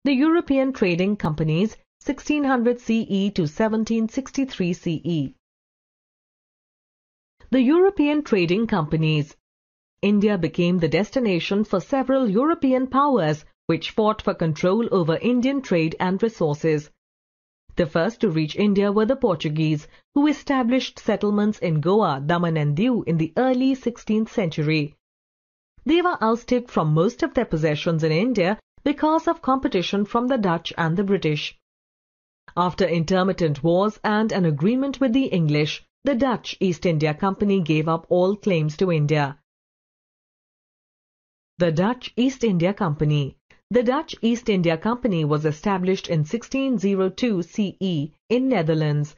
The European Trading Companies 1600 CE to 1763 CE. The European Trading Companies. India became the destination for several European powers which fought for control over Indian trade and resources. The first to reach India were the Portuguese, who established settlements in Goa, Daman and Diu in the early 16th century. They were ousted from most of their possessions in India because of competition from the Dutch and the British. After intermittent wars and an agreement with the English, the Dutch East India Company gave up all claims to India. The Dutch East India Company. The Dutch East India Company was established in 1602 CE in Netherlands.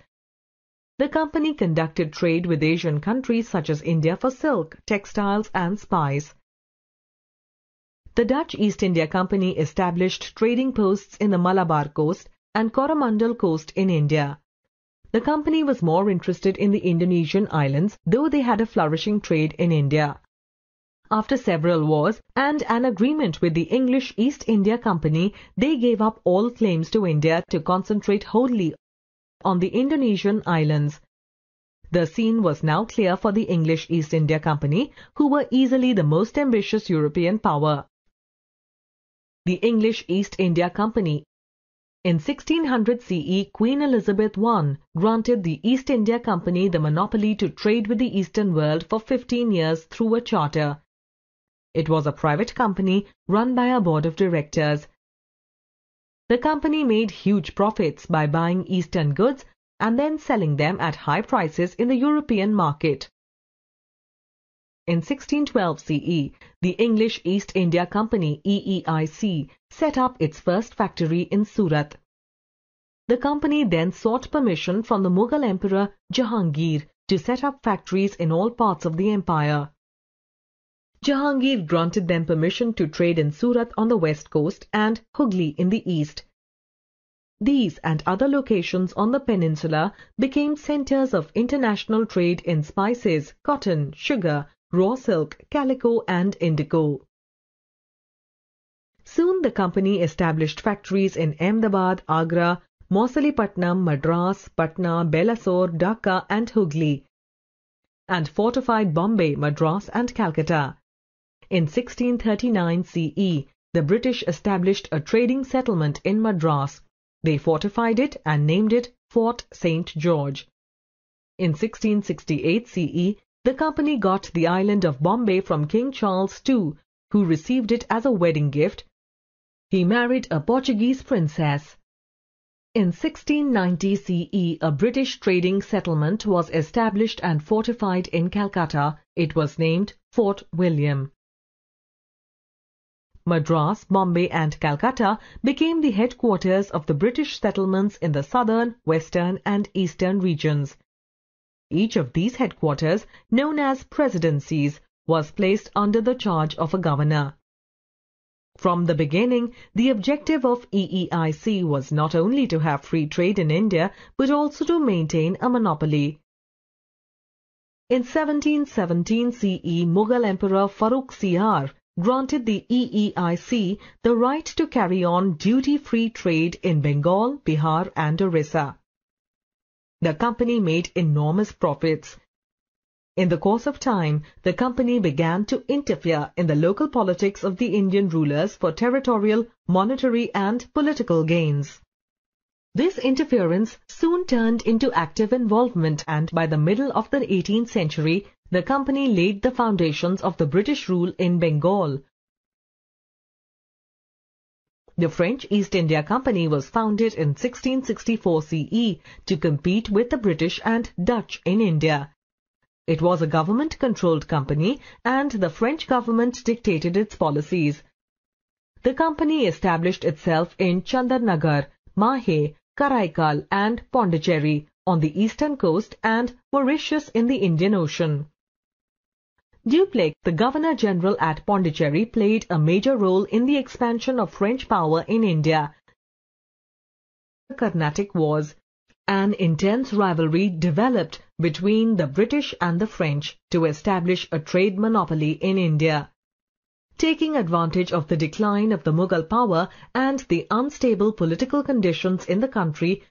The company conducted trade with Asian countries such as India for silk, textiles and spice. The Dutch East India Company established trading posts in the Malabar coast and Coromandel coast in India. The company was more interested in the Indonesian islands, though they had a flourishing trade in India. After several wars and an agreement with the English East India Company, they gave up all claims to India to concentrate wholly on the Indonesian islands. The scene was now clear for the English East India Company, who were easily the most ambitious European power. The English East India Company. In 1600 CE, Queen Elizabeth I granted the East India Company the monopoly to trade with the Eastern world for 15 years through a charter. It was a private company run by a board of directors. The company made huge profits by buying Eastern goods and then selling them at high prices in the European market. In 1612 CE, the English East India Company EEIC set up its first factory in Surat. The company then sought permission from the Mughal Emperor Jahangir to set up factories in all parts of the empire. Jahangir granted them permission to trade in Surat on the west coast and Hooghly in the east. These and other locations on the peninsula became centers of international trade in spices, cotton, sugar, raw silk, calico and indigo. Soon the company established factories in Ahmedabad, Agra, Mausalipatnam, Madras, Patna, Belasore, Dhaka and Hooghly, and fortified Bombay, Madras and Calcutta. In 1639 CE, the British established a trading settlement in Madras. They fortified it and named it Fort St. George. In 1668 CE, the company got the island of Bombay from King Charles II, who received it as a wedding gift. He married a Portuguese princess. In 1690 CE, a British trading settlement was established and fortified in Calcutta. It was named Fort William. Madras, Bombay and Calcutta became the headquarters of the British settlements in the southern, western and eastern regions. Each of these headquarters, known as presidencies, was placed under the charge of a governor. From the beginning, the objective of EEIC was not only to have free trade in India, but also to maintain a monopoly. In 1717 CE, Mughal Emperor Farrukh Siyar granted the EEIC the right to carry on duty-free trade in Bengal, Bihar and Orissa. The company made enormous profits. In the course of time, the company began to interfere in the local politics of the Indian rulers for territorial, monetary and political gains. This interference soon turned into active involvement, and by the middle of the 18th century, the company laid the foundations of the British rule in Bengal. The French East India Company was founded in 1664 CE to compete with the British and Dutch in India. It was a government-controlled company, and the French government dictated its policies. The company established itself in Chandarnagar, Mahe, Karaikal and Pondicherry on the eastern coast and Mauritius in the Indian Ocean. Dupleix, the Governor-General at Pondicherry, played a major role in the expansion of French power in India. The Carnatic Wars. An intense rivalry developed between the British and the French to establish a trade monopoly in India. Taking advantage of the decline of the Mughal power and the unstable political conditions in the country,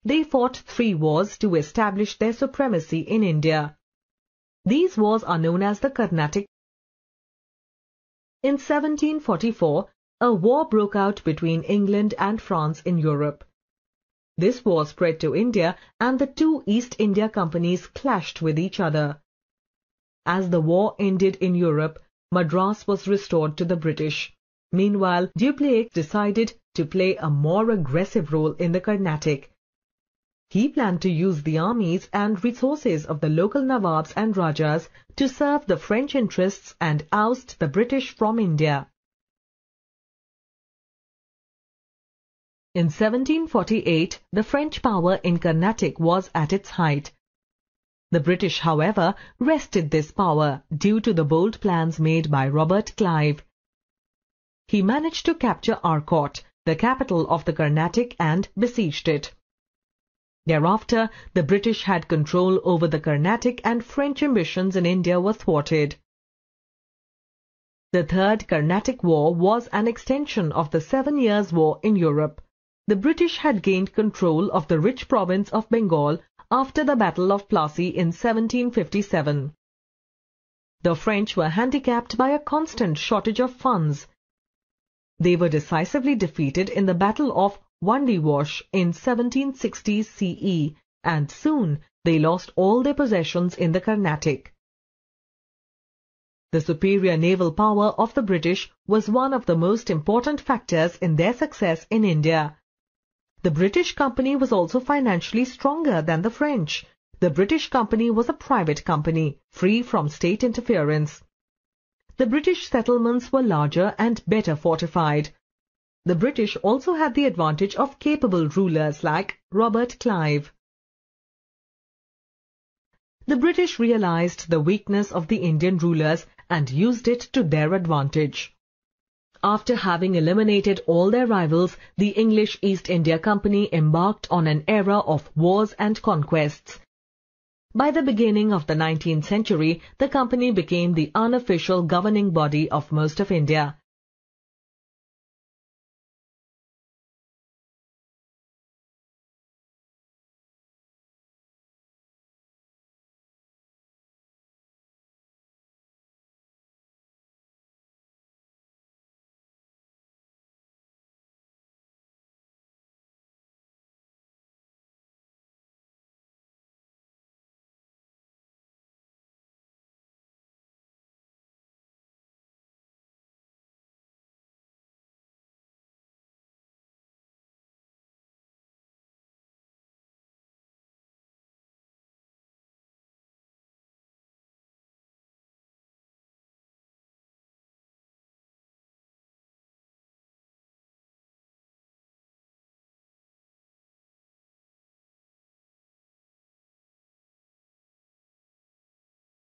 they fought 3 wars to establish their supremacy in India. These wars are known as the Carnatic. In 1744, a war broke out between England and France in Europe. This war spread to India and the 2 East India companies clashed with each other. As the war ended in Europe, Madras was restored to the British. Meanwhile, Dupleix decided to play a more aggressive role in the Carnatic. He planned to use the armies and resources of the local Nawabs and Rajas to serve the French interests and oust the British from India. In 1748, the French power in Carnatic was at its height. The British, however, wrested this power due to the bold plans made by Robert Clive. He managed to capture Arcot, the capital of the Carnatic, and besieged it. Thereafter, the British had control over the Carnatic and French ambitions in India were thwarted. The Third Carnatic War was an extension of the 7 Years' War in Europe. The British had gained control of the rich province of Bengal after the Battle of Plassey in 1757. The French were handicapped by a constant shortage of funds. They were decisively defeated in the Battle of Wandiwash in 1760 CE, and soon they lost all their possessions in the Carnatic. The superior naval power of the British was one of the most important factors in their success in India. The British company was also financially stronger than the French. The British company was a private company, free from state interference. The British settlements were larger and better fortified. The British also had the advantage of capable rulers like Robert Clive. The British realized the weakness of the Indian rulers and used it to their advantage. After having eliminated all their rivals, the English East India Company embarked on an era of wars and conquests. By the beginning of the 19th century, the company became the unofficial governing body of most of India.